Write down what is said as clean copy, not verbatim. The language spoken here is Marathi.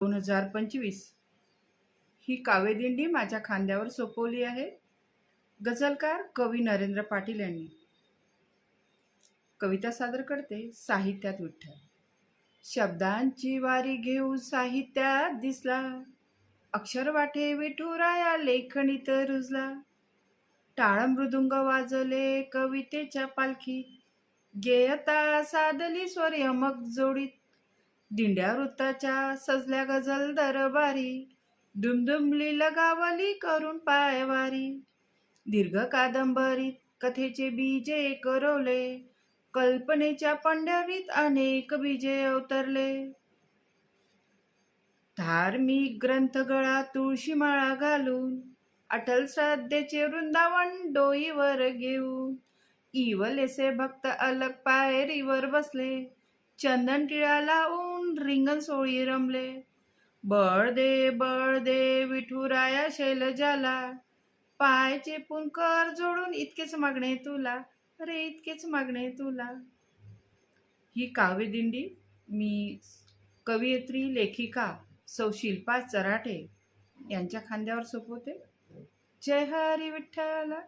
2025 ही काव्यदिंडी माझ्या खांद्यावर सोपवली आहे. गझलकार कवी नरेंद्र पाटील यांनी. कविता सादर करते साहित्यात विठ्ठल. शब्दांची वारी घेऊन साहित्यात दिसला, अक्षर वाटे विठुराया लेखणीत रुजला. टाळ मृदुंग वाजले कवितेच्या पालखीत, गेयता साधली स्वर यमक जोडीत. दिंड्या वृत्ताच्या सजल्या गझल दरबारी, दुमदुमली लगावली करून पायवारी. दीर्घ कादंबरीत कथेचे बीजे करवले, कल्पनेच्या पंढरीत अनेक बीजे अवतरले. धार्मिक ग्रंथ गळा तुळशी माळा घालून, अटल श्रद्धेचे वृंदावन डोईवर घेऊन. इवलेसे भक्त अलग पायरीवर बसले, चंदन टिळा लावून रिंगण सोळी रमले. बळ दे विठुराया शैलजाला, पाय चेपून कर जोडून इतकेच मागणे तुला, रे इतकेच मागणे तुला. ही काव्यदिंडी मी कवयित्री लेखिका सौ शिल्पा चराटे यांच्या खांद्यावर सोपवते. जय हरी विठ्ठला.